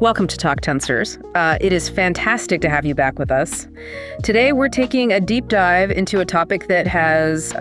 Welcome to Talk Tensors. It is fantastic to have you back with us. Today we're taking a deep dive into a topic that has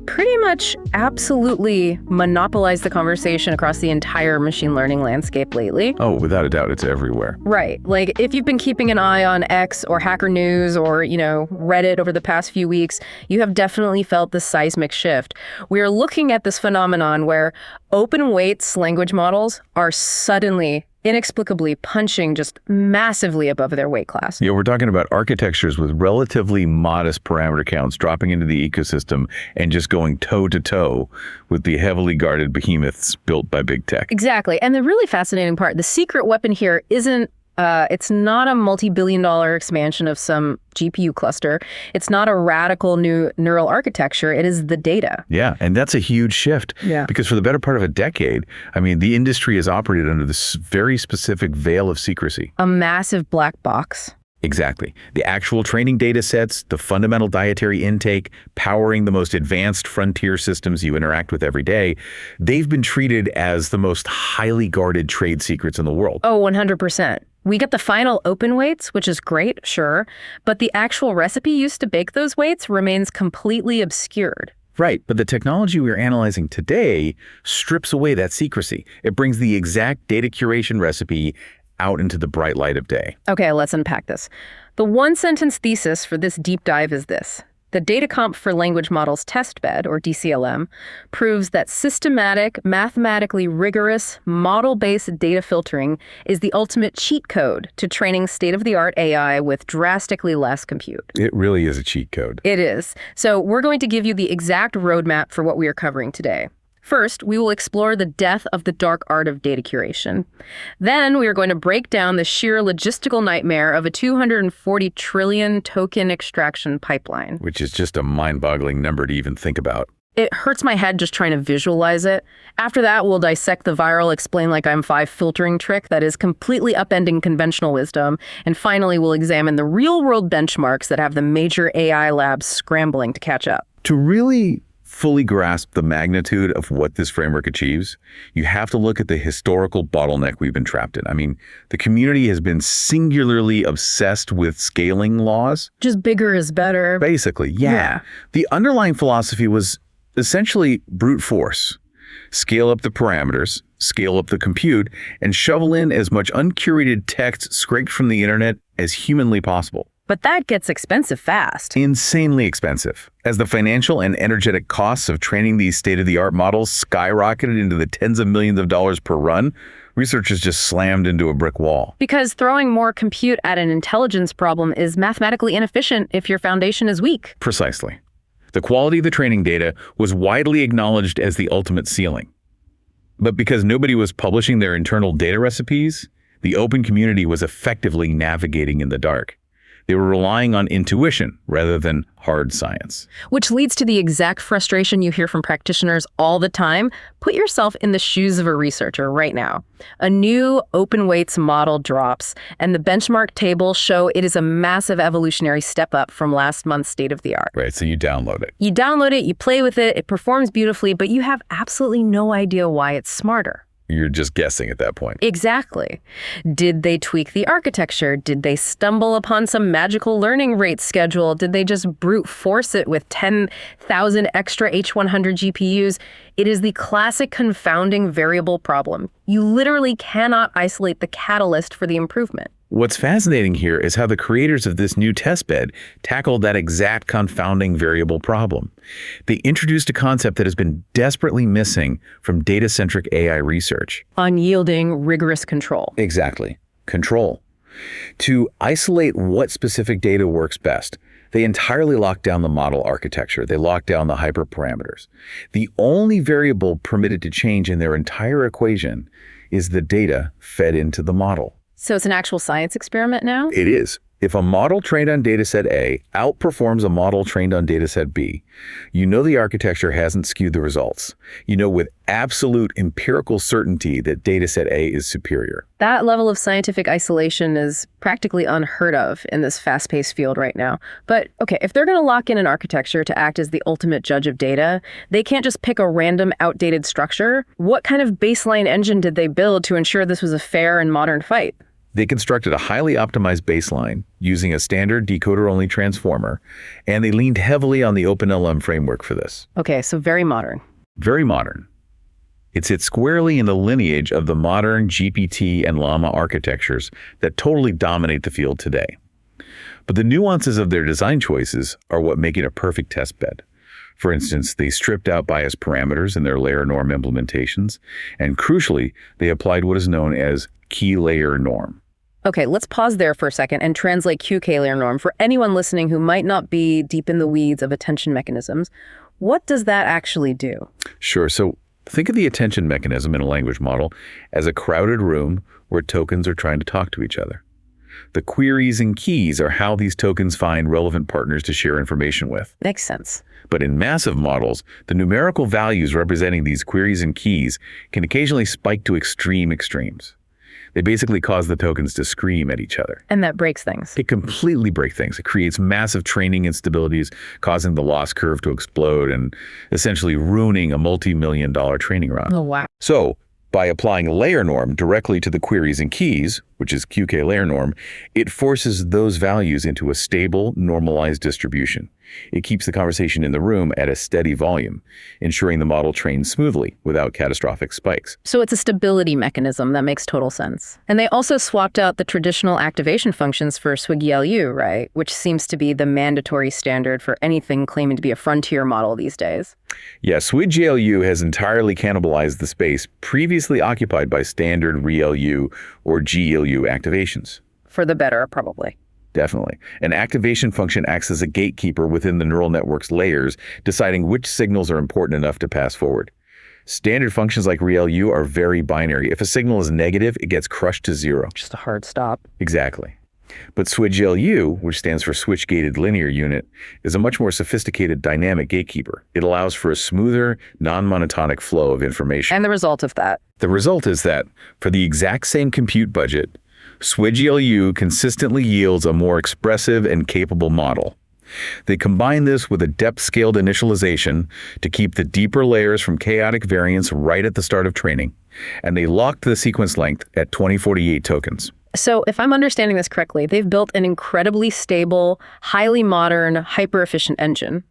pretty much absolutely monopolized the conversation across the entire machine learning landscape lately. Oh, without a doubt, it's everywhere. Right. Like if you've been keeping an eye on X or Hacker News or, Reddit over the past few weeks, you have definitely felt the seismic shift. We are looking at this phenomenon where open weights language models are suddenly inexplicably punching just massively above their weight class. Yeah, we're talking about architectures with relatively modest parameter counts dropping into the ecosystem and just going toe-to-toe with the heavily guarded behemoths built by big tech. Exactly. And the really fascinating part, the secret weapon here isn't it's not a multi-billion-dollar expansion of some GPU cluster. It's not a radical new neural architecture. It is the data. Yeah, and that's a huge shift. Yeah. Because for the better part of a decade, the industry has operated under this very specific veil of secrecy. A massive black box. Exactly. The actual training data sets, the fundamental dietary intake, powering the most advanced frontier systems you interact with every day, they've been treated as the most highly guarded trade secrets in the world. Oh, 100%. We get the final open weights, which is great, sure, but the actual recipe used to bake those weights remains completely obscured. Right, but the technology we're analyzing today strips away that secrecy. It brings the exact data curation recipe out into the bright light of day. Okay, let's unpack this. The one-sentence thesis for this deep dive is this. The DataComp for Language Models testbed, or DCLM, proves that systematic, mathematically rigorous, model-based data filtering is the ultimate cheat code to training state-of-the-art AI with drastically less compute. It really is a cheat code. It is. So we're going to give you the exact roadmap for what we are covering today. First, we will explore the death of the dark art of data curation. Then we are going to break down the sheer logistical nightmare of a 240 trillion token extraction pipeline. Which is just a mind-boggling number to even think about. It hurts my head just trying to visualize it. After that, we'll dissect the viral explain like I'm 5 filtering trick that is completely upending conventional wisdom. And finally, we'll examine the real-world benchmarks that have the major AI labs scrambling to catch up. To really fully grasp the magnitude of what this framework achieves, you have to look at the historical bottleneck we've been trapped in. The community has been singularly obsessed with scaling laws. Just bigger is better. Basically, yeah. The underlying philosophy was essentially brute force. Scale up the parameters, scale up the compute, and shovel in as much uncurated text scraped from the internet as humanly possible. But that gets expensive fast. Insanely expensive. As the financial and energetic costs of training these state-of-the-art models skyrocketed into the tens of millions of dollars per run, researchers just slammed into a brick wall. Because throwing more compute at an intelligence problem is mathematically inefficient if your foundation is weak. Precisely. The quality of the training data was widely acknowledged as the ultimate ceiling. But because nobody was publishing their internal data recipes, the open community was effectively navigating in the dark. They were relying on intuition rather than hard science. Which leads to the exact frustration you hear from practitioners all the time. Put yourself in the shoes of a researcher right now. A new open weights model drops, and the benchmark tables show it is a massive evolutionary step up from last month's state-of-the-art. Right, so you download it. You download it, you play with it, it performs beautifully, but you have absolutely no idea why it's smarter. You're just guessing at that point. Exactly. Did they tweak the architecture? Did they stumble upon some magical learning rate schedule? Did they just brute force it with 10,000 extra H100 GPUs? It is the classic confounding variable problem. You literally cannot isolate the catalyst for the improvement. What's fascinating here is how the creators of this new testbed tackled that exact confounding variable problem. They introduced a concept that has been desperately missing from data-centric AI research. Unyielding, rigorous control. Exactly. Control. To isolate what specific data works best, they entirely locked down the model architecture. They locked down the hyperparameters. The only variable permitted to change in their entire equation is the data fed into the model. So it's an actual science experiment now? It is. If a model trained on dataset A outperforms a model trained on dataset B, you know the architecture hasn't skewed the results. You know with absolute empirical certainty that dataset A is superior. That level of scientific isolation is practically unheard of in this fast-paced field right now. But okay, if they're going to lock in an architecture to act as the ultimate judge of data, they can't just pick a random outdated structure. What kind of baseline engine did they build to ensure this was a fair and modern fight? They constructed a highly optimized baseline using a standard decoder-only transformer, and they leaned heavily on the OpenLM framework for this. Okay, so very modern. Very modern. It sits squarely in the lineage of the modern GPT and Llama architectures that totally dominate the field today. But the nuances of their design choices are what make it a perfect test bed. For instance, they stripped out bias parameters in their layer norm implementations, and crucially, they applied what is known as key layer norm. Okay, let's pause there for a second and translate QK layer norm for anyone listening who might not be deep in the weeds of attention mechanisms. What does that actually do? Sure, so think of the attention mechanism in a language model as a crowded room where tokens are trying to talk to each other. The queries and keys are how these tokens find relevant partners to share information with. Makes sense. But in massive models, the numerical values representing these queries and keys can occasionally spike to extremes. They basically cause the tokens to scream at each other. And that breaks things. It completely breaks things. It creates massive training instabilities, causing the loss curve to explode and essentially ruining a multi-million-dollar training run. Oh, wow. So, by applying layer norm directly to the queries and keys, which is QK layer norm, it forces those values into a stable, normalized distribution. It keeps the conversation in the room at a steady volume, ensuring the model trains smoothly without catastrophic spikes. So it's a stability mechanism. That makes total sense. And they also swapped out the traditional activation functions for Swig-LU, right? Which seems to be the mandatory standard for anything claiming to be a frontier model these days. Yeah, Swig-LU has entirely cannibalized the space previously occupied by standard ReLU or GLU activations. For the better, probably. Definitely. An activation function acts as a gatekeeper within the neural network's layers, deciding which signals are important enough to pass forward. Standard functions like ReLU are very binary. If a signal is negative, it gets crushed to zero. Just a hard stop. Exactly. But Swig-LU, which stands for switch-gated linear unit, is a much more sophisticated dynamic gatekeeper. It allows for a smoother, non-monotonic flow of information. And the result of that? The result is that, for the exact same compute budget, Swig-LU consistently yields a more expressive and capable model. They combine this with a depth-scaled initialization to keep the deeper layers from chaotic variance right at the start of training, and they locked the sequence length at 2048 tokens. So if I'm understanding this correctly, they've built an incredibly stable, highly modern, hyper-efficient engine.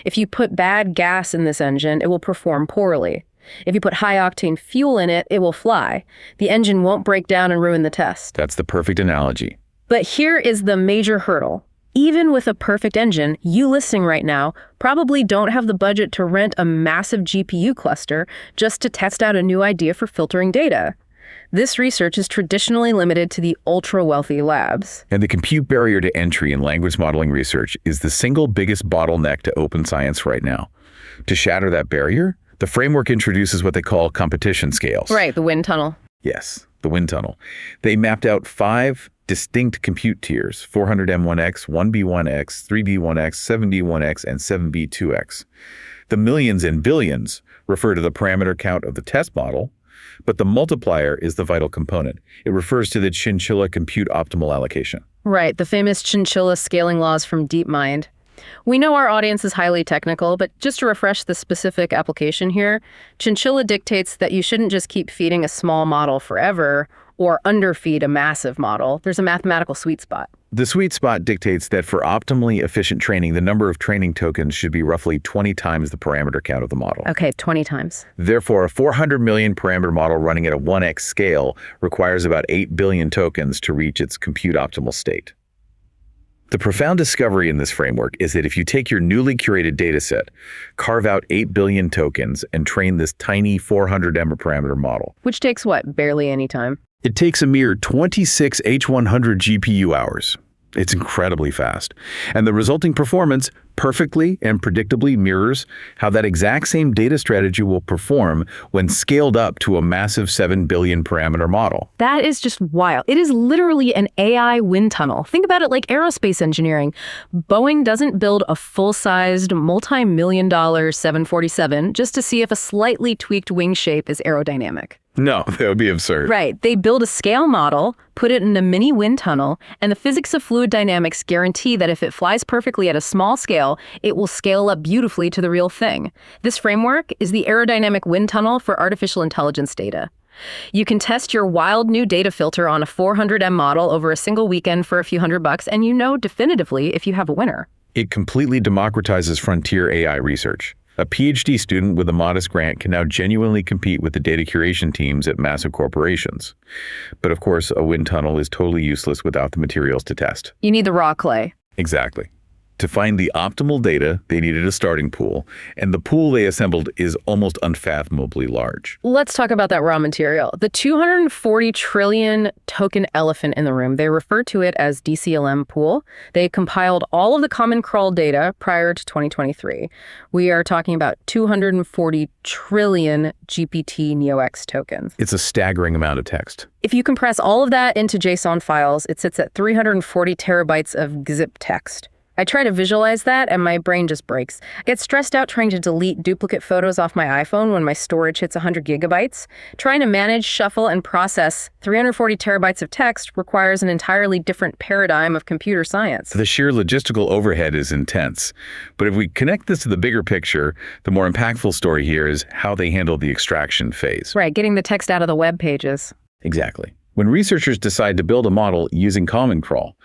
If you put bad gas in this engine, it will perform poorly. If you put high-octane fuel in it, it will fly. The engine won't break down and ruin the test. That's the perfect analogy. But here is the major hurdle. Even with a perfect engine, you listening right now probably don't have the budget to rent a massive GPU cluster just to test out a new idea for filtering data. This research is traditionally limited to the ultra-wealthy labs. And the compute barrier to entry in language modeling research is the single biggest bottleneck to open science right now. To shatter that barrier, the framework introduces what they call competition scales. Right, the wind tunnel. Yes, the wind tunnel. They mapped out 5 distinct compute tiers, 400M1X, 1B1X, 3B1X, 7B1X, and 7B2X. The millions and billions refer to the parameter count of the test model, but the multiplier is the vital component. It refers to the chinchilla compute optimal allocation. Right, the famous chinchilla scaling laws from DeepMind. We know our audience is highly technical, but just to refresh the specific application here, chinchilla dictates that you shouldn't just keep feeding a small model forever or underfeed a massive model. There's a mathematical sweet spot. The sweet spot dictates that for optimally efficient training, the number of training tokens should be roughly 20 times the parameter count of the model. Okay, 20 times. Therefore, a 400 million parameter model running at a 1x scale requires about 8 billion tokens to reach its compute optimal state. The profound discovery in this framework is that if you take your newly curated dataset, carve out 8 billion tokens, and train this tiny 400M parameter model. Which takes what, barely any time? It takes a mere 26 H100 GPU hours. It's incredibly fast. And the resulting performance perfectly and predictably mirrors how that exact same data strategy will perform when scaled up to a massive 7 billion parameter model. That is just wild. It is literally an AI wind tunnel. Think about it like aerospace engineering. Boeing doesn't build a full-sized, multi-million-dollar 747 just to see if a slightly tweaked wing shape is aerodynamic. No, that would be absurd. Right. They build a scale model, put it in a mini wind tunnel, and the physics of fluid dynamics guarantee that if it flies perfectly at a small scale, it will scale up beautifully to the real thing. This framework is the aerodynamic wind tunnel for artificial intelligence data. You can test your wild new data filter on a 400M model over a single weekend for a few $100, and you know definitively if you have a winner. It completely democratizes frontier AI research. A PhD student with a modest grant can now genuinely compete with the data curation teams at massive corporations. But of course, a wind tunnel is totally useless without the materials to test. You need the raw clay. Exactly. To find the optimal data, they needed a starting pool, and the pool they assembled is almost unfathomably large. Let's talk about that raw material. The 240 trillion token elephant in the room, they refer to it as DCLM pool. They compiled all of the common crawl data prior to 2023. We are talking about 240 trillion GPT-NeoX tokens. It's a staggering amount of text. If you compress all of that into JSON files, it sits at 340 terabytes of zip text. I try to visualize that and my brain just breaks. I get stressed out trying to delete duplicate photos off my iPhone when my storage hits 100 gigabytes. Trying to manage, shuffle, and process 340 terabytes of text requires an entirely different paradigm of computer science. The sheer logistical overhead is intense. But if we connect this to the bigger picture, the more impactful story here is how they handle the extraction phase. Right, getting the text out of the web pages. Exactly. When researchers decide to build a model using Common Crawl,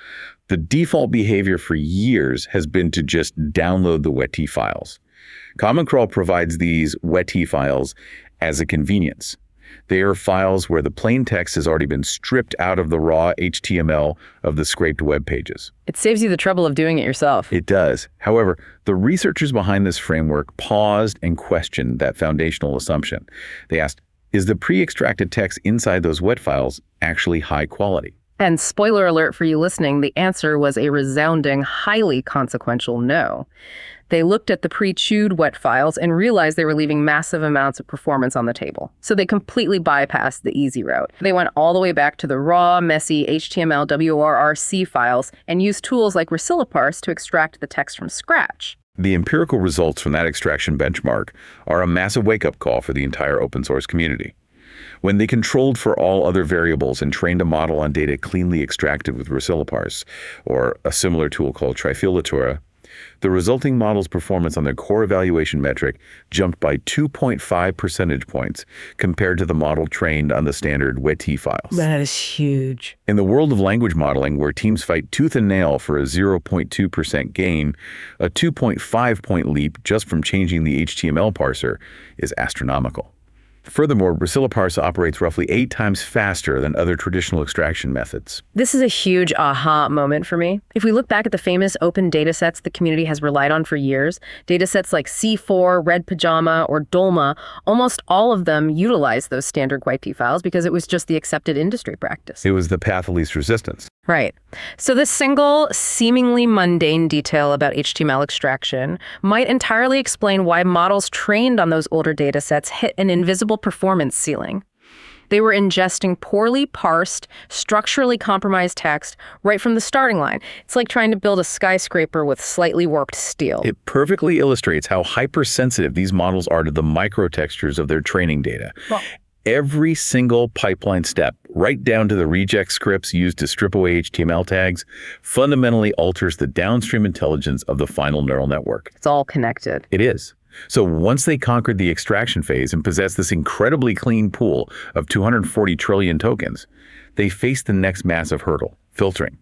the default behavior for years has been to just download the WET files. Common Crawl provides these WET files as a convenience. They are files where the plain text has already been stripped out of the raw HTML of the scraped web pages. It saves you the trouble of doing it yourself. It does. However, the researchers behind this framework paused and questioned that foundational assumption. They asked, is the pre-extracted text inside those WET files actually high quality? And spoiler alert for you listening, the answer was a resounding, highly consequential no. They looked at the pre-chewed WET files and realized they were leaving massive amounts of performance on the table. So they completely bypassed the easy route. They went all the way back to the raw, messy HTML WRRC files and used tools like Rasiliparce to extract the text from scratch. The empirical results from that extraction benchmark are a massive wake-up call for the entire open source community. When they controlled for all other variables and trained a model on data cleanly extracted with Rasiliparce, or a similar tool called Trifiltratura, the resulting model's performance on their core evaluation metric jumped by 2.5 percentage points compared to the model trained on the standard WET files. That is huge. In the world of language modeling, where teams fight tooth and nail for a 0.2% gain, a 2.5-point leap just from changing the HTML parser is astronomical. Furthermore, Rasiliparce operates roughly 8 times faster than other traditional extraction methods. This is a huge aha moment for me. If we look back at the famous open datasets the community has relied on for years, datasets like C4, Red Pajama, or Dolma, almost all of them utilize those standard YT files because it was just the accepted industry practice. It was the path of least resistance. Right. So this single, seemingly mundane detail about HTML extraction might entirely explain why models trained on those older datasets hit an invisible performance ceiling. They were ingesting poorly parsed, structurally compromised text right from the starting line. It's like trying to build a skyscraper with slightly warped steel. It perfectly illustrates how hypersensitive these models are to the microtextures of their training data. Well, every single pipeline step, right down to the reject scripts used to strip away HTML tags, fundamentally alters the downstream intelligence of the final neural network. it's all connected. It is. So once they conquered the extraction phase and possessed this incredibly clean pool of 240 trillion tokens, they faced the next massive hurdle, filtering.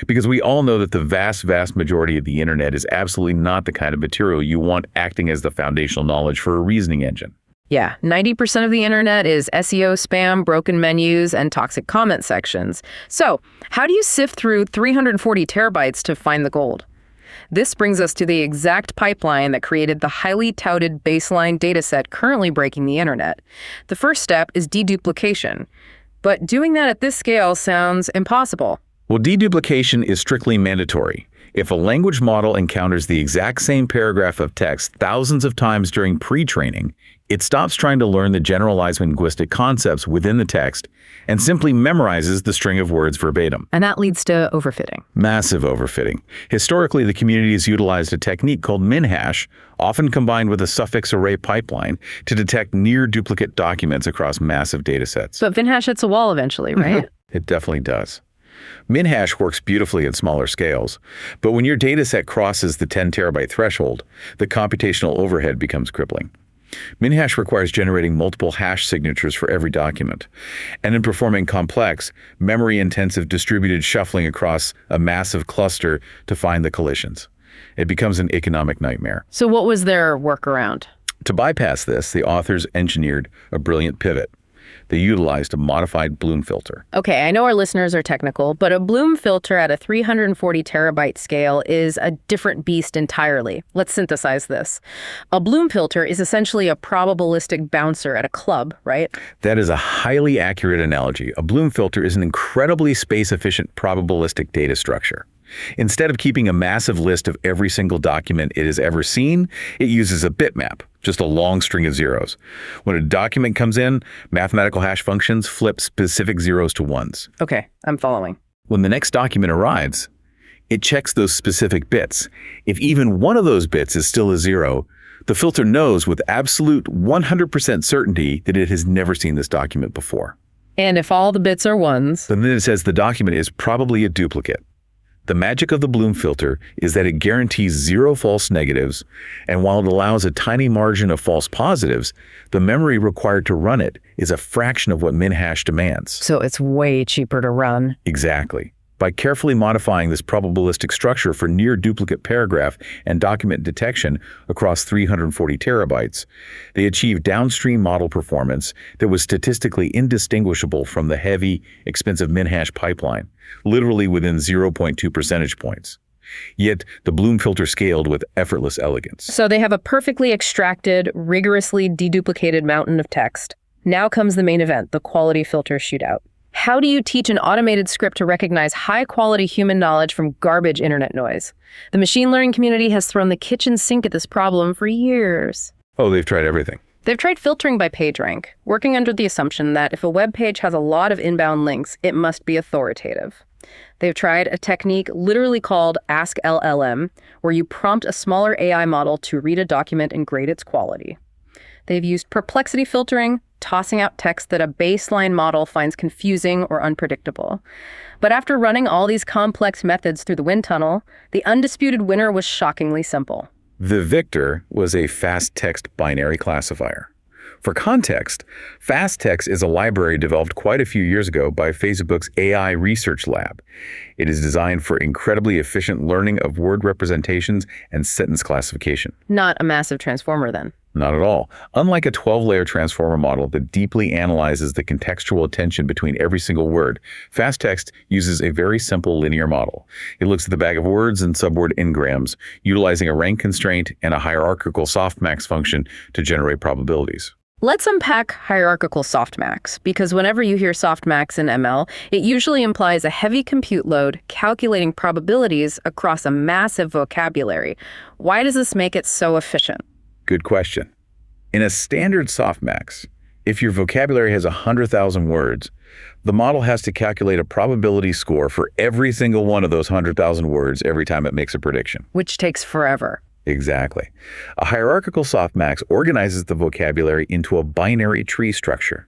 Because we all know that the vast, vast majority of the internet is absolutely not the kind of material you want acting as the foundational knowledge for a reasoning engine. Yeah, 90% of the internet is SEO spam, broken menus, and toxic comment sections. So how do you sift through 340 terabytes to find the gold? This brings us to the exact pipeline that created the highly touted baseline dataset currently breaking the internet. The first step is deduplication. But doing that at this scale sounds impossible. Well, deduplication is strictly mandatory. If a language model encounters the exact same paragraph of text thousands of times during pre-training, it stops trying to learn the generalized linguistic concepts within the text and simply memorizes the string of words verbatim. And that leads to overfitting. Massive overfitting. Historically, the community has utilized a technique called min-hash, often combined with a suffix array pipeline, to detect near-duplicate documents across massive datasets. But min-hash hits a wall eventually, right? It definitely does. Min-hash works beautifully at smaller scales, but when your dataset crosses the 10 terabyte threshold, the computational overhead becomes crippling. Min-hash requires generating multiple hash signatures for every document, and in performing complex, memory-intensive distributed shuffling across a massive cluster to find the collisions. It becomes an economic nightmare. So what was their workaround? To bypass this, the authors engineered a brilliant pivot. They utilized a modified Bloom filter. Okay, I know our listeners are technical, but a Bloom filter at a 340 terabyte scale is a different beast entirely. Let's synthesize this. A Bloom filter is essentially a probabilistic bouncer at a club, right? That is a highly accurate analogy. A Bloom filter is an incredibly space-efficient probabilistic data structure. Instead of keeping a massive list of every single document it has ever seen, it uses a bitmap, just a long string of zeros. When a document comes in, mathematical hash functions flip specific zeros to ones. Okay, I'm following. When the next document arrives, it checks those specific bits. If even one of those bits is still a zero, the filter knows with absolute 100% certainty that it has never seen this document before. And if all the bits are ones? Then it says the document is probably a duplicate. The magic of the Bloom filter is that it guarantees zero false negatives, and while it allows a tiny margin of false positives, the memory required to run it is a fraction of what min-hash demands. So it's way cheaper to run. Exactly. By carefully modifying this probabilistic structure for near-duplicate paragraph and document detection across 340 terabytes, they achieved downstream model performance that was statistically indistinguishable from the heavy, expensive min-hash pipeline, literally within 0.2 percentage points. Yet, the Bloom filter scaled with effortless elegance. So they have a perfectly extracted, rigorously deduplicated mountain of text. Now comes the main event, the quality filter shootout. How do you teach an automated script to recognize high-quality human knowledge from garbage internet noise? The machine learning community has thrown the kitchen sink at this problem for years. Oh, they've tried everything. They've tried filtering by page rank, working under the assumption that if a web page has a lot of inbound links, it must be authoritative. They've tried a technique literally called Ask LLM, where you prompt a smaller AI model to read a document and grade its quality. They've used perplexity filtering, tossing out text that a baseline model finds confusing or unpredictable. But after running all these complex methods through the wind tunnel, the undisputed winner was shockingly simple. The victor was a fast text binary classifier. For context, FastText is a library developed quite a few years ago by Facebook's AI Research Lab. It is designed for incredibly efficient learning of word representations and sentence classification. Not a massive transformer, then. Not at all. Unlike a 12-layer transformer model that deeply analyzes the contextual attention between every single word, FastText uses a very simple linear model. It looks at the bag of words and subword n-grams, utilizing a rank constraint and a hierarchical softmax function to generate probabilities. Let's unpack hierarchical softmax, because whenever you hear softmax in ML, it usually implies a heavy compute load calculating probabilities across a massive vocabulary. Why does this make it so efficient? Good question. In a standard softmax, if your vocabulary has 100,000 words, the model has to calculate a probability score for every single one of those 100,000 words every time it makes a prediction. Which takes forever. Exactly. A hierarchical softmax organizes the vocabulary into a binary tree structure.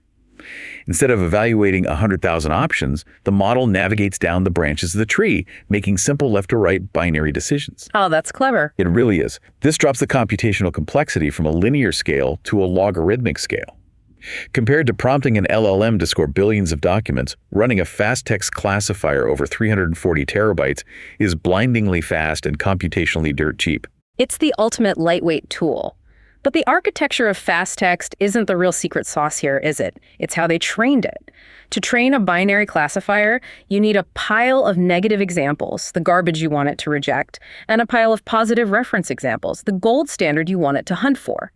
Instead of evaluating 100,000 options, the model navigates down the branches of the tree, making simple left or right binary decisions. Oh, that's clever. It really is. This drops the computational complexity from a linear scale to a logarithmic scale. Compared to prompting an LLM to score billions of documents, running a fast text classifier over 340 terabytes is blindingly fast and computationally dirt cheap. It's the ultimate lightweight tool. But the architecture of fast text isn't the real secret sauce here, is it? It's how they trained it. To train a binary classifier, you need a pile of negative examples, the garbage you want it to reject, and a pile of positive reference examples, the gold standard you want it to hunt for.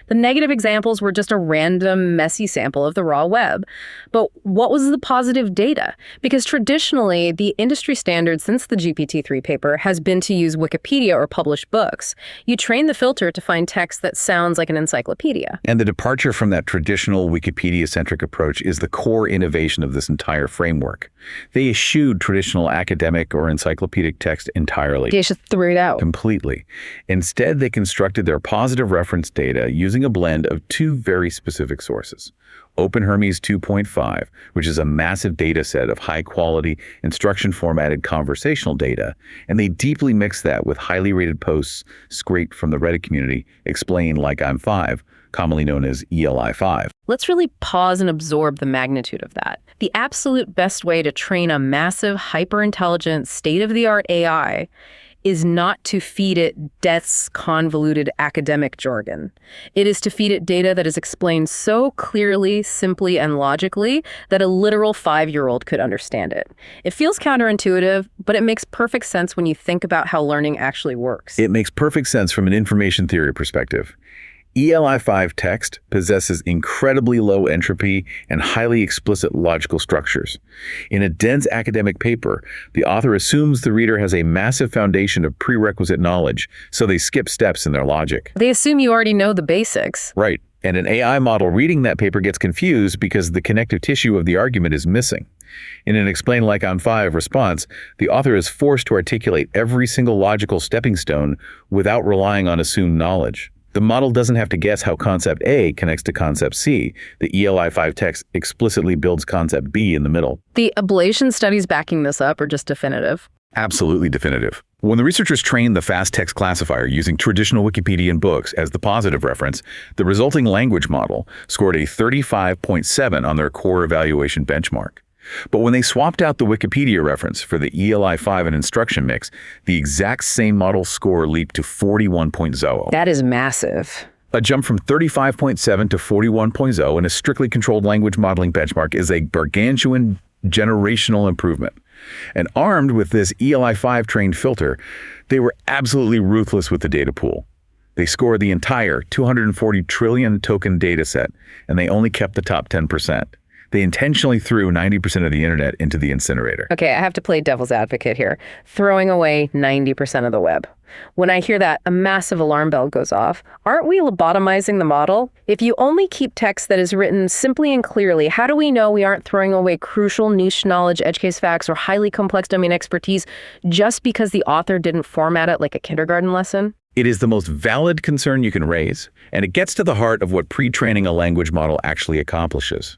The negative examples were just a random, messy sample of the raw web. But what was the positive data? Because traditionally, the industry standard since the GPT-3 paper has been to use Wikipedia or published books. You train the filter to find text that sounds like an encyclopedia. And the departure from that traditional Wikipedia-centric approach is the core innovation of this entire framework. They eschewed traditional academic or encyclopedic text entirely. They just threw it out. Completely. Instead, they constructed their positive reference data using a blend of two very specific sources. OpenHermes 2.5, which is a massive data set of high-quality, instruction-formatted conversational data, and they deeply mix that with highly rated posts scraped from the Reddit community, explain like I'm 5, commonly known as ELI-5. Let's really pause and absorb the magnitude of that. The absolute best way to train a massive, hyper-intelligent, state-of-the-art AI is not to feed it dense, convoluted academic jargon. It is to feed it data that is explained so clearly, simply, and logically that a literal 5-year-old could understand it. It feels counterintuitive, but it makes perfect sense when you think about how learning actually works. It makes perfect sense from an information theory perspective. ELI-5 text possesses incredibly low entropy and highly explicit logical structures. In a dense academic paper, the author assumes the reader has a massive foundation of prerequisite knowledge, so they skip steps in their logic. They assume you already know the basics. Right, and an AI model reading that paper gets confused because the connective tissue of the argument is missing. In an explain like I'm 5 response, the author is forced to articulate every single logical stepping stone without relying on assumed knowledge. The model doesn't have to guess how concept A connects to concept C. The ELI-5 text explicitly builds concept B in the middle. The ablation studies backing this up are just definitive. Absolutely definitive. When the researchers trained the fast text classifier using traditional Wikipedian books as the positive reference, the resulting language model scored a 35.7 on their core evaluation benchmark. But when they swapped out the Wikipedia reference for the ELI-5 and instruction mix, the exact same model score leaped to 41.0. That is massive. A jump from 35.7 to 41.0 in a strictly controlled language modeling benchmark is a gargantuan generational improvement. And armed with this ELI-5 trained filter, they were absolutely ruthless with the data pool. They scored the entire 240 trillion token dataset, and they only kept the top 10%. They intentionally threw 90% of the internet into the incinerator. Okay, I have to play devil's advocate here, throwing away 90% of the web. When I hear that, a massive alarm bell goes off. Aren't we lobotomizing the model? If you only keep text that is written simply and clearly, how do we know we aren't throwing away crucial niche knowledge, edge case facts, or highly complex domain expertise just because the author didn't format it like a kindergarten lesson? It is the most valid concern you can raise, and it gets to the heart of what pre-training a language model actually accomplishes.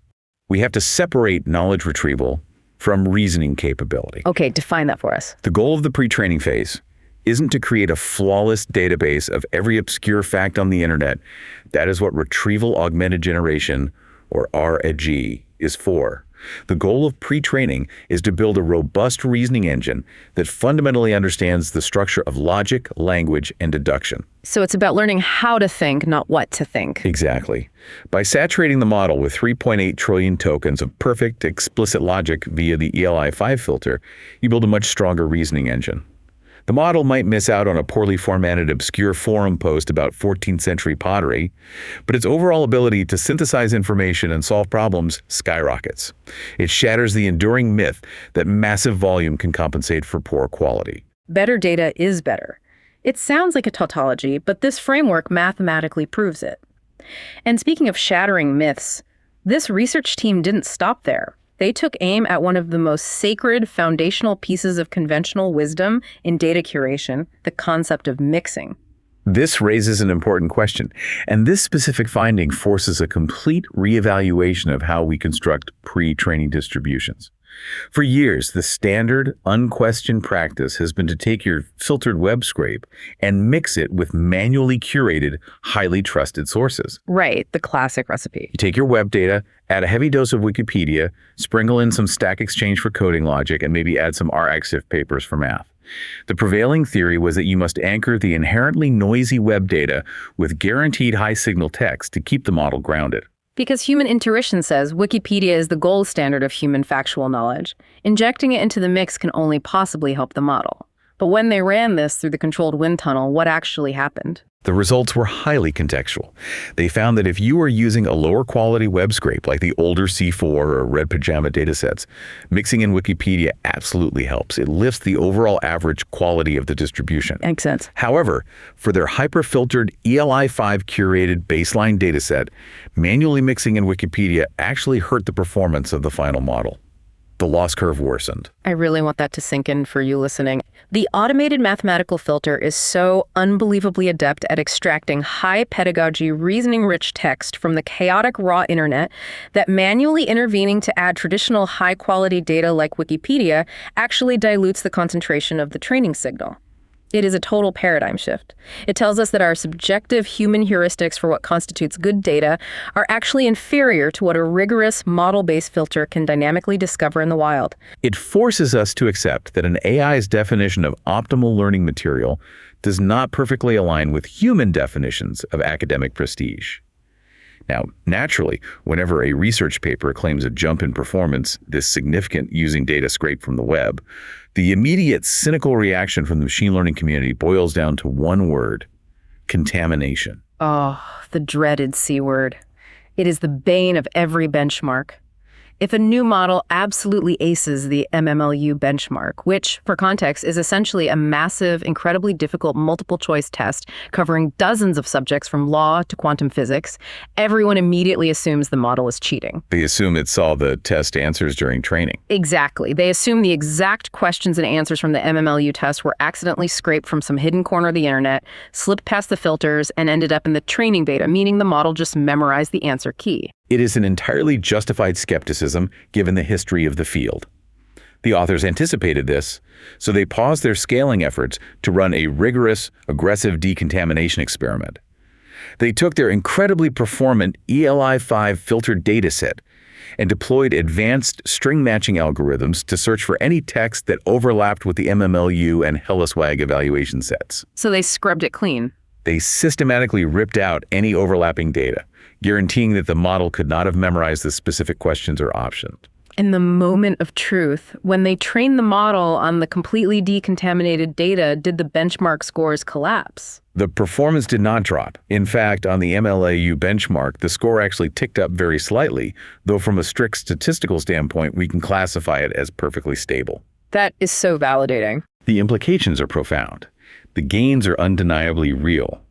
We have to separate knowledge retrieval from reasoning capability. Okay, define that for us. The goal of the pre-training phase isn't to create a flawless database of every obscure fact on the internet. That is what retrieval augmented generation, or RAG, is for. The goal of pre-training is to build a robust reasoning engine that fundamentally understands the structure of logic, language, and deduction. So it's about learning how to think, not what to think. Exactly. By saturating the model with 3.8 trillion tokens of perfect, explicit logic via the ELI-5 filter, you build a much stronger reasoning engine. The model might miss out on a poorly formatted, obscure forum post about 14th century pottery, but its overall ability to synthesize information and solve problems skyrockets. It shatters the enduring myth that massive volume can compensate for poor quality. Better data is better. It sounds like a tautology, but this framework mathematically proves it. And speaking of shattering myths, this research team didn't stop there. They took aim at one of the most sacred foundational pieces of conventional wisdom in data curation, the concept of mixing. This raises an important question, and this specific finding forces a complete reevaluation of how we construct pre-training distributions. For years, the standard, unquestioned practice has been to take your filtered web scrape and mix it with manually curated, highly trusted sources. Right, the classic recipe. You take your web data, add a heavy dose of Wikipedia, sprinkle in some Stack Exchange for coding logic, and maybe add some RxIF papers for math. The prevailing theory was that you must anchor the inherently noisy web data with guaranteed high-signal text to keep the model grounded. Because human intuition says Wikipedia is the gold standard of human factual knowledge. Injecting it into the mix can only possibly help the model. But when they ran this through the controlled wind tunnel, what actually happened? The results were highly contextual. They found that if you were using a lower quality web scrape like the older C4 or Red Pajama datasets, mixing in Wikipedia absolutely helps. It lifts the overall average quality of the distribution. Makes sense. However, for their hyper-filtered ELI-5 curated baseline dataset, manually mixing in Wikipedia actually hurt the performance of the final model. The loss curve worsened. I really want that to sink in for you listening. The automated mathematical filter is so unbelievably adept at extracting high pedagogy, reasoning-rich text from the chaotic raw internet that manually intervening to add traditional high-quality data like Wikipedia actually dilutes the concentration of the training signal. It is a total paradigm shift. It tells us that our subjective human heuristics for what constitutes good data are actually inferior to what a rigorous model-based filter can dynamically discover in the wild. It forces us to accept that an AI's definition of optimal learning material does not perfectly align with human definitions of academic prestige. Now, naturally, whenever a research paper claims a jump in performance this significant using data scraped from the web, the immediate cynical reaction from the machine learning community boils down to one word: contamination. Oh, the dreaded C word. It is the bane of every benchmark. If a new model absolutely aces the MMLU benchmark, which, for context, is essentially a massive, incredibly difficult multiple-choice test covering dozens of subjects from law to quantum physics, everyone immediately assumes the model is cheating. They assume it saw the test answers during training. Exactly. They assume the exact questions and answers from the MMLU test were accidentally scraped from some hidden corner of the internet, slipped past the filters, and ended up in the training beta, meaning the model just memorized the answer key. It is an entirely justified skepticism given the history of the field. The authors anticipated this, so they paused their scaling efforts to run a rigorous, aggressive decontamination experiment. They took their incredibly performant ELI-5 filtered dataset and deployed advanced string matching algorithms to search for any text that overlapped with the MMLU and HelloSwag evaluation sets. So they scrubbed it clean. They systematically ripped out any overlapping data, guaranteeing that the model could not have memorized the specific questions or options. In the moment of truth, when they trained the model on the completely decontaminated data, did the benchmark scores collapse? The performance did not drop. In fact, on the MLAU benchmark, the score actually ticked up very slightly, though from a strict statistical standpoint, we can classify it as perfectly stable. That is so validating. The implications are profound. The gains are undeniably real.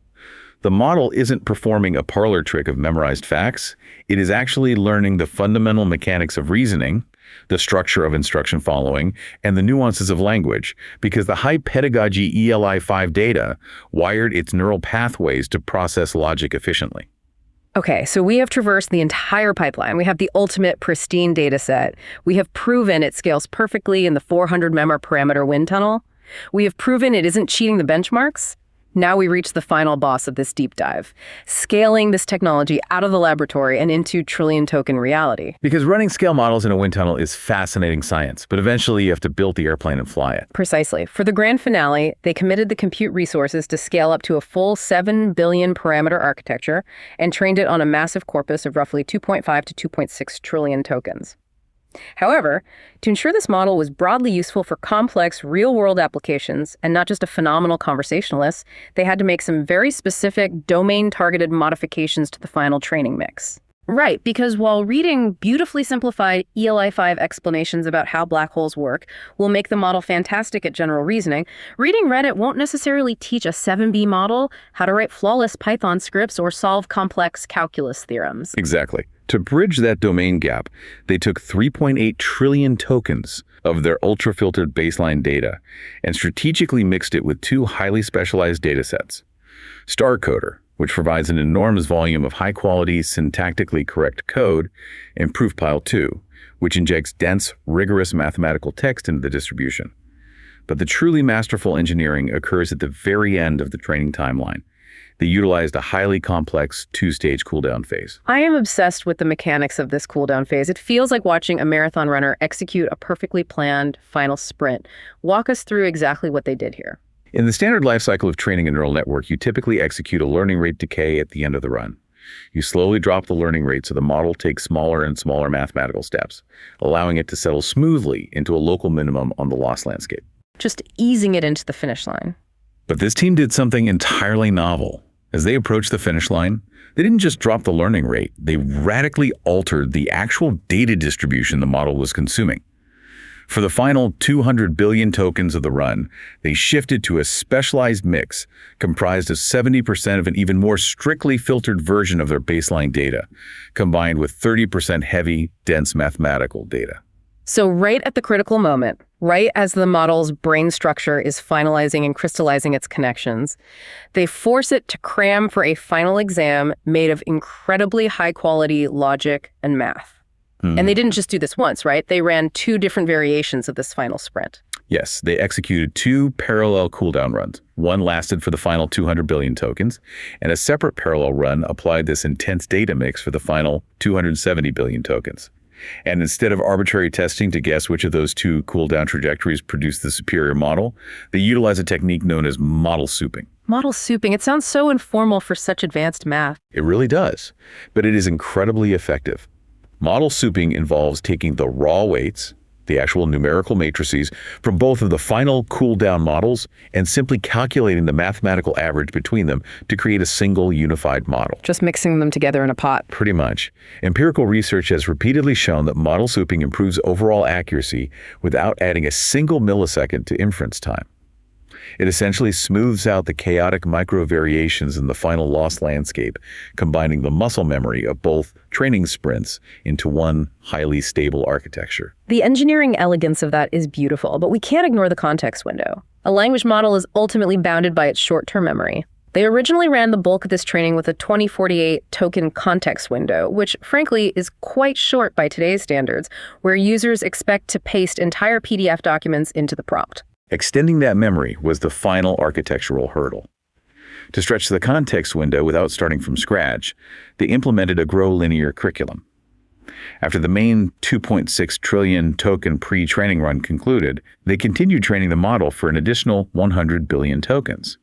The model isn't performing a parlor trick of memorized facts. It is actually learning the fundamental mechanics of reasoning, the structure of instruction following, and the nuances of language, because the high pedagogy ELI-5 data wired its neural pathways to process logic efficiently. Okay, so we have traversed the entire pipeline. We have the ultimate pristine data set. We have proven it scales perfectly in the 400 memmer parameter wind tunnel. We have proven it isn't cheating the benchmarks. Now we reach the final boss of this deep dive, scaling this technology out of the laboratory and into trillion-token reality. Because running scale models in a wind tunnel is fascinating science, but eventually you have to build the airplane and fly it. Precisely. For the grand finale, they committed the compute resources to scale up to a full 7 billion parameter architecture and trained it on a massive corpus of roughly 2.5 to 2.6 trillion tokens. However, to ensure this model was broadly useful for complex real-world applications and not just a phenomenal conversationalist, they had to make some very specific domain-targeted modifications to the final training mix. Right, because while reading beautifully simplified ELI-5 explanations about how black holes work will make the model fantastic at general reasoning, reading Reddit won't necessarily teach a 7B model how to write flawless Python scripts or solve complex calculus theorems. Exactly. To bridge that domain gap, they took 3.8 trillion tokens of their ultra-filtered baseline data and strategically mixed it with two highly specialized datasets. StarCoder, which provides an enormous volume of high-quality, syntactically correct code, and ProofPile 2, which injects dense, rigorous mathematical text into the distribution. But the truly masterful engineering occurs at the very end of the training timeline. They utilized a highly complex two-stage cooldown phase. I am obsessed with the mechanics of this cooldown phase. It feels like watching a marathon runner execute a perfectly planned final sprint. Walk us through exactly what they did here. In the standard life cycle of training a neural network, you typically execute a learning rate decay at the end of the run. You slowly drop the learning rate so the model takes smaller and smaller mathematical steps, allowing it to settle smoothly into a local minimum on the loss landscape. Just easing it into the finish line. But this team did something entirely novel. As they approached the finish line, they didn't just drop the learning rate, they radically altered the actual data distribution the model was consuming. For the final 200 billion tokens of the run, they shifted to a specialized mix comprised of 70% of an even more strictly filtered version of their baseline data, combined with 30% heavy, dense mathematical data. So right at the critical moment, right as the model's brain structure is finalizing and crystallizing its connections, they force it to cram for a final exam made of incredibly high-quality logic and math. And they didn't just do this once, right? They ran 2 different variations of this final sprint. Yes, they executed 2 parallel cooldown runs. One lasted for the final 200 billion tokens, and a separate parallel run applied this intense data mix for the final 270 billion tokens. And instead of arbitrary testing to guess which of those 2 cooldown trajectories produced the superior model, they utilized a technique known as model souping. Model souping, it sounds so informal for such advanced math. It really does, but it is incredibly effective. Model souping involves taking the raw weights, the actual numerical matrices, from both of the final cooldown models and simply calculating the mathematical average between them to create a single unified model. Just mixing them together in a pot. Pretty much. Empirical research has repeatedly shown that model souping improves overall accuracy without adding a single millisecond to inference time. It essentially smooths out the chaotic micro-variations in the final loss landscape, combining the muscle memory of both training sprints into one highly stable architecture. The engineering elegance of that is beautiful, but we can't ignore the context window. A language model is ultimately bounded by its short-term memory. They originally ran the bulk of this training with a 2048 token context window, which frankly is quite short by today's standards, where users expect to paste entire PDF documents into the prompt. Extending that memory was the final architectural hurdle. To stretch the context window without starting from scratch, they implemented a grow linear curriculum. After the main 2.6 trillion token pre-training run concluded, they continued training the model for an additional 100 billion tokens.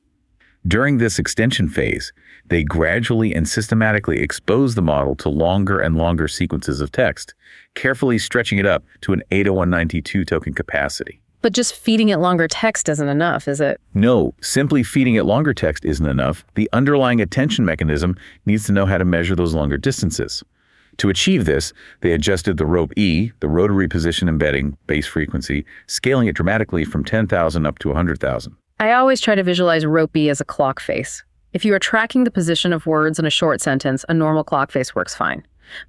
During this extension phase, they gradually and systematically exposed the model to longer and longer sequences of text, carefully stretching it up to an 80192 token capacity. But just feeding it longer text isn't enough, is it? No, simply feeding it longer text isn't enough. The underlying attention mechanism needs to know how to measure those longer distances. To achieve this, they adjusted the rope E, the rotary position embedding base frequency, scaling it dramatically from 10,000 up to 100,000. I always try to visualize rope E as a clock face. If you are tracking the position of words in a short sentence, a normal clock face works fine.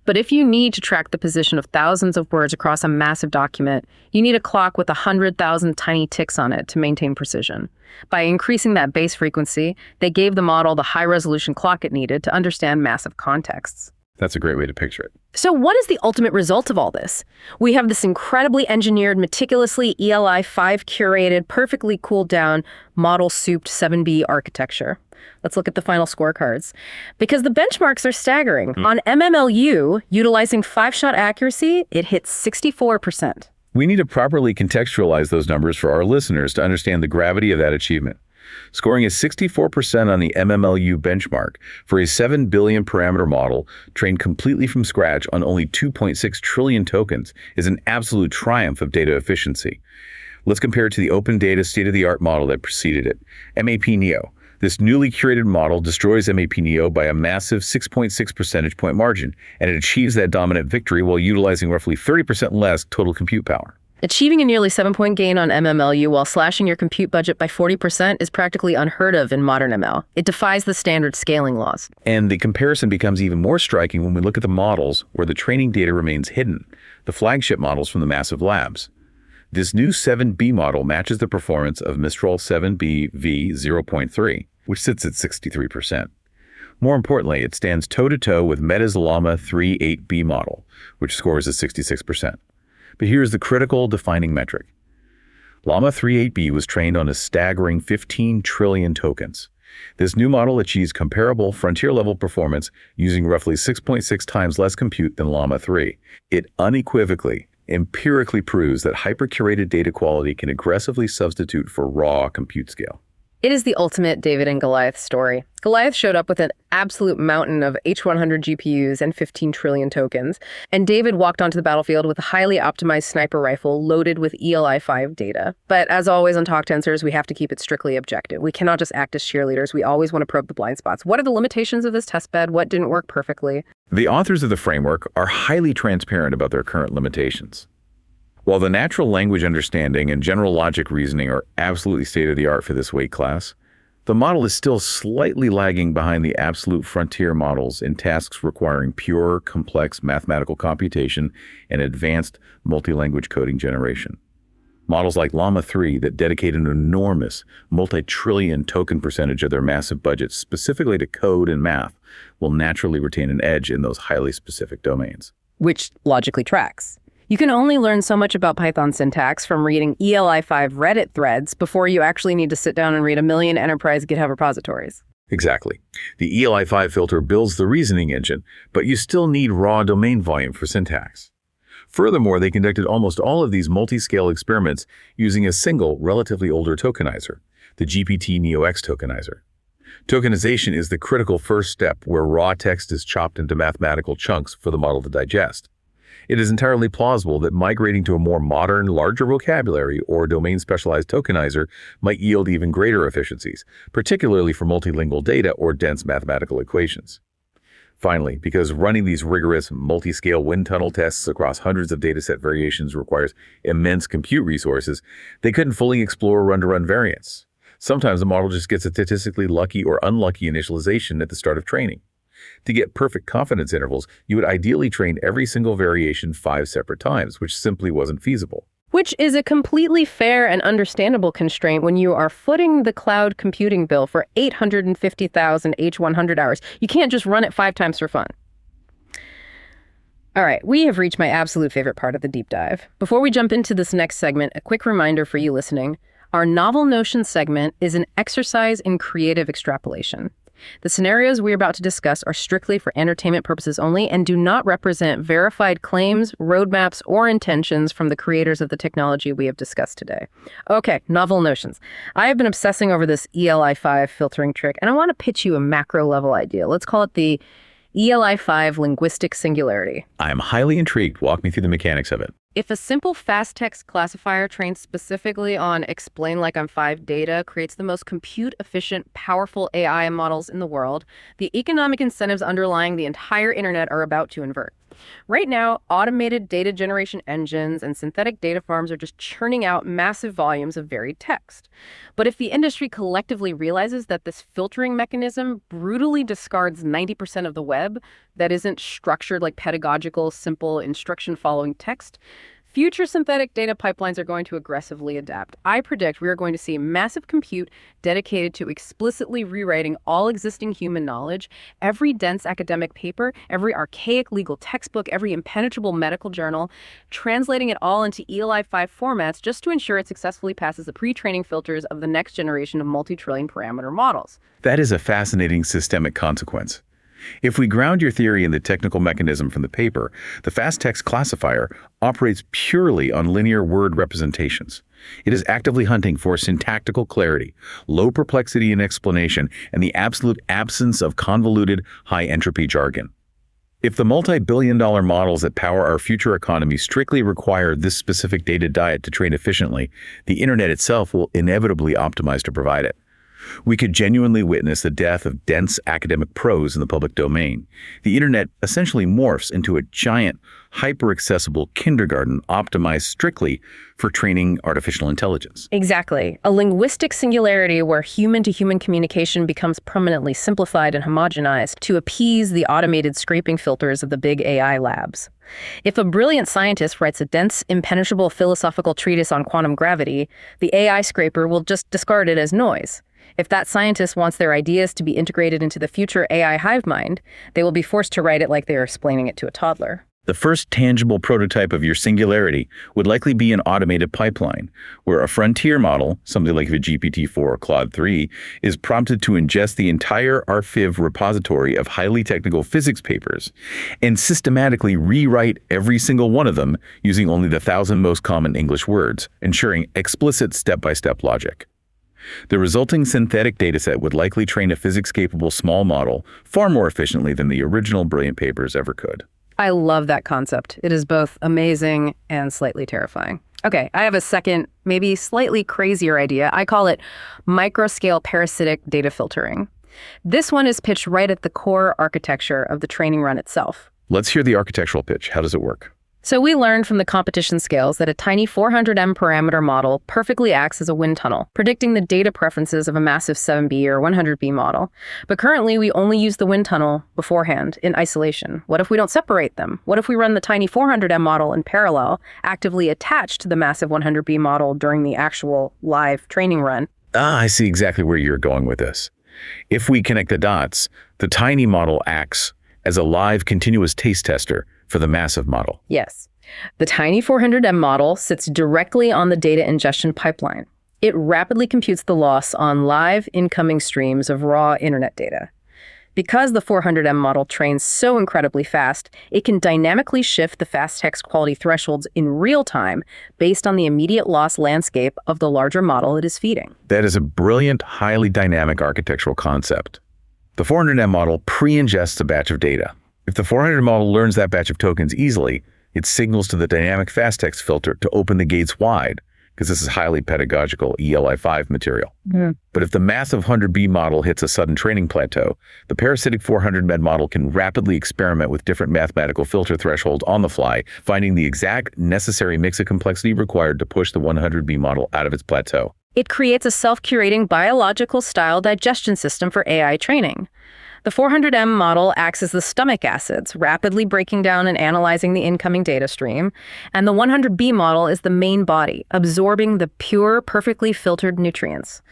But if you need to track the position of thousands of words across a massive document, you need a clock with 100,000 tiny ticks on it to maintain precision. By increasing that base frequency, they gave the model the high-resolution clock it needed to understand massive contexts. That's a great way to picture it. So what is the ultimate result of all this? We have this incredibly engineered, meticulously ELI-5 curated, perfectly cooled down, model-souped 7B architecture. Let's look at the final scorecards. Because the benchmarks are staggering. On MMLU, utilizing 5-shot accuracy, it hits 64%. We need to properly contextualize those numbers for our listeners to understand the gravity of that achievement. Scoring is 64% on the MMLU benchmark for a 7 billion parameter model trained completely from scratch on only 2.6 trillion tokens is an absolute triumph of data efficiency. Let's compare it to the open data state-of-the-art model that preceded it, MAP-NEO. This newly curated model destroys MAP-NEO by a massive 6.6 percentage point margin, and it achieves that dominant victory while utilizing roughly 30% less total compute power. Achieving a nearly 7-point gain on MMLU while slashing your compute budget by 40% is practically unheard of in modern ML. It defies the standard scaling laws. And the comparison becomes even more striking when we look at the models where the training data remains hidden, the flagship models from the massive labs. This new 7B model matches the performance of Mistral 7B v0.3, which sits at 63%. More importantly, it stands toe-to-toe with Meta's Llama 3.8B model, which scores at 66%. But here's the critical defining metric. Llama 3.8B was trained on a staggering 15 trillion tokens. This new model achieves comparable frontier-level performance using roughly 6.6 times less compute than Llama 3. It unequivocally, empirically proves that hypercurated data quality can aggressively substitute for raw compute scale. It is the ultimate David and Goliath story. Goliath showed up with an absolute mountain of H100 GPUs and 15 trillion tokens, and David walked onto the battlefield with a highly optimized sniper rifle loaded with ELI-5 data. But as always on Talk Tensors, we have to keep it strictly objective. We cannot just act as cheerleaders. We always want to probe the blind spots. What are the limitations of this testbed? What didn't work perfectly? The authors of the framework are highly transparent about their current limitations. While the natural language understanding and general logic reasoning are absolutely state-of-the-art for this weight class, the model is still slightly lagging behind the absolute frontier models in tasks requiring pure, complex mathematical computation and advanced multi-language coding generation. Models like Llama 3 that dedicate an enormous, multi-trillion token percentage of their massive budgets specifically to code and math will naturally retain an edge in those highly specific domains. Which logically tracks. You can only learn so much about Python syntax from reading ELI-5 Reddit threads before you actually need to sit down and read a million enterprise GitHub repositories. Exactly. The ELI-5 filter builds the reasoning engine, but you still need raw domain volume for syntax. Furthermore, they conducted almost all of these multi-scale experiments using a single, relatively older tokenizer, the GPT-NeoX tokenizer. Tokenization is the critical first step where raw text is chopped into mathematical chunks for the model to digest. It is entirely plausible that migrating to a more modern, larger vocabulary or domain-specialized tokenizer might yield even greater efficiencies, particularly for multilingual data or dense mathematical equations. Finally, because running these rigorous, multi-scale wind tunnel tests across hundreds of dataset variations requires immense compute resources, they couldn't fully explore run-to-run variance. Sometimes the model just gets a statistically lucky or unlucky initialization at the start of training. To get perfect confidence intervals, you would ideally train every single variation 5 separate times, which simply wasn't feasible. Which is a completely fair and understandable constraint when you are footing the cloud computing bill for 850,000 H100 hours. You can't just run it 5 times for fun. All right, we have reached my absolute favorite part of the deep dive. Before we jump into this next segment, a quick reminder for you listening. Our Novel Notions segment is an exercise in creative extrapolation. The scenarios we're about to discuss are strictly for entertainment purposes only and do not represent verified claims, roadmaps, or intentions from the creators of the technology we have discussed today. Okay, Novel Notions. I have been obsessing over this ELI-5 filtering trick, and I want to pitch you a macro-level idea. Let's call it the ELI-5 linguistic singularity. I am highly intrigued. Walk me through the mechanics of it. If a simple fast text classifier trained specifically on explain like I'm 5 data creates the most compute-efficient, powerful AI models in the world, the economic incentives underlying the entire internet are about to invert. Right now, automated data generation engines and synthetic data farms are just churning out massive volumes of varied text. But if the industry collectively realizes that this filtering mechanism brutally discards 90% of the web that isn't structured like pedagogical, simple, instruction-following text, future synthetic data pipelines are going to aggressively adapt. I predict we are going to see massive compute dedicated to explicitly rewriting all existing human knowledge, every dense academic paper, every archaic legal textbook, every impenetrable medical journal, translating it all into ELI-5 formats just to ensure it successfully passes the pre-training filters of the next generation of multi-trillion parameter models. That is a fascinating systemic consequence. If we ground your theory in the technical mechanism from the paper, the fast text classifier operates purely on linear word representations. It is actively hunting for syntactical clarity, low perplexity in explanation, and the absolute absence of convoluted, high-entropy jargon. If the multi-billion-dollar models that power our future economy strictly require this specific data diet to train efficiently, the internet itself will inevitably optimize to provide it. We could genuinely witness the death of dense academic prose in the public domain. The internet essentially morphs into a giant, hyper-accessible kindergarten optimized strictly for training artificial intelligence. Exactly. A linguistic singularity where human-to-human communication becomes permanently simplified and homogenized to appease the automated scraping filters of the big AI labs. If a brilliant scientist writes a dense, impenetrable philosophical treatise on quantum gravity, the AI scraper will just discard it as noise. If that scientist wants their ideas to be integrated into the future AI hive mind, they will be forced to write it like they are explaining it to a toddler. The first tangible prototype of your singularity would likely be an automated pipeline, where a frontier model, something like the GPT-4 or Claude 3, is prompted to ingest the entire RFIV repository of highly technical physics papers and systematically rewrite every single one of them using only the 1,000 most common English words, ensuring explicit step-by-step logic. The resulting synthetic dataset would likely train a physics-capable small model far more efficiently than the original brilliant papers ever could. I love that concept. It is both amazing and slightly terrifying. Okay, I have a second, maybe slightly crazier idea. I call it microscale parasitic data filtering. This one is pitched right at the core architecture of the training run itself. Let's hear the architectural pitch. How does it work? So we learned from the competition scales that a tiny 400M parameter model perfectly acts as a wind tunnel, predicting the data preferences of a massive 7B or 100B model. But currently, we only use the wind tunnel beforehand in isolation. What if we don't separate them? What if we run the tiny 400M model in parallel, actively attached to the massive 100B model during the actual live training run? I see exactly where you're going with this. If we connect the dots, the tiny model acts as a live continuous taste tester for the massive model. Yes. The tiny 400M model sits directly on the data ingestion pipeline. It rapidly computes the loss on live incoming streams of raw internet data. Because the 400M model trains so incredibly fast, it can dynamically shift the fast text quality thresholds in real time based on the immediate loss landscape of the larger model it is feeding. That is a brilliant, highly dynamic architectural concept. The 400M model pre-ingests a batch of data. If the 400 model learns that batch of tokens easily, it signals to the dynamic fast text filter to open the gates wide, because this is highly pedagogical ELI-5 material. But if the massive 100B model hits a sudden training plateau, the parasitic 400 model can rapidly experiment with different mathematical filter thresholds on the fly, finding the exact necessary mix of complexity required to push the 100B model out of its plateau. It creates a self-curating biological-style digestion system for AI training. The 400M model acts as the stomach acids, rapidly breaking down and analyzing the incoming data stream, and the 100B model is the main body, absorbing the pure, perfectly filtered nutrients.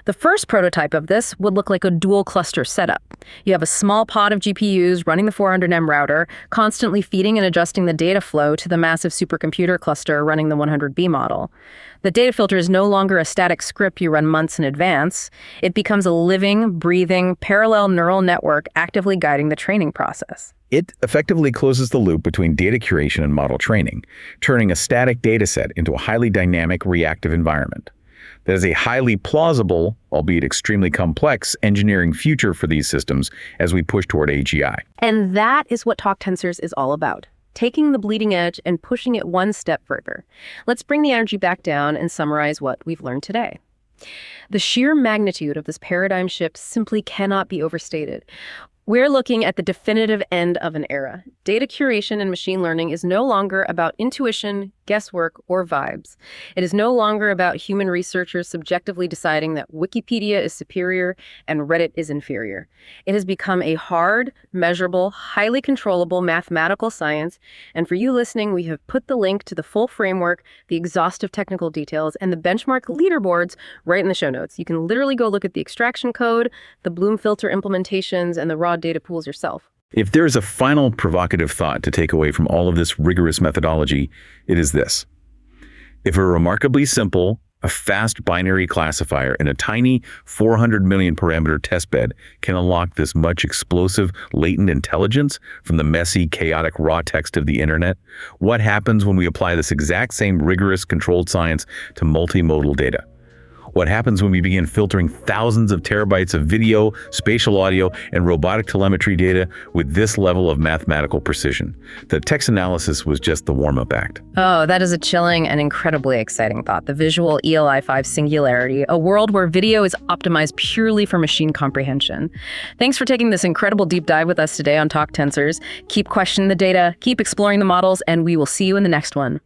The first prototype of this would look like a dual cluster setup. You have a small pod of GPUs running the 400M router, constantly feeding and adjusting the data flow to the massive supercomputer cluster running the 100B model. The data filter is no longer a static script you run months in advance. It becomes a living, breathing, parallel neural network actively guiding the training process. It effectively closes the loop between data curation and model training, turning a static dataset into a highly dynamic, reactive environment. That is a highly plausible, albeit extremely complex, engineering future for these systems as we push toward AGI. And that is what Talk Tensors is all about. Taking the bleeding edge and pushing it one step further. Let's bring the energy back down and summarize what we've learned today. The sheer magnitude of this paradigm shift simply cannot be overstated. We're looking at the definitive end of an era. Data curation and machine learning is no longer about intuition, guesswork, or vibes. It is no longer about human researchers subjectively deciding that Wikipedia is superior and Reddit is inferior. It has become a hard, measurable, highly controllable mathematical science, and for you listening, we have put the link to the full framework, the exhaustive technical details, and the benchmark leaderboards right in the show notes. You can literally go look at the extraction code, the Bloom filter implementations, and the raw data pools yourself. If there is a final provocative thought to take away from all of this rigorous methodology, it is this. If a remarkably simple, a fast binary classifier in a tiny 400 million parameter testbed can unlock this much explosive, latent intelligence from the messy, chaotic raw text of the internet, what happens when we apply this exact same rigorous, controlled science to multimodal data? What happens when we begin filtering thousands of terabytes of video, spatial audio, and robotic telemetry data with this level of mathematical precision? The text analysis was just the warm-up act. Oh, that is a chilling and incredibly exciting thought. The visual ELI-5 singularity, a world where video is optimized purely for machine comprehension. Thanks for taking this incredible deep dive with us today on Talk Tensors. Keep questioning the data, keep exploring the models, and we will see you in the next one.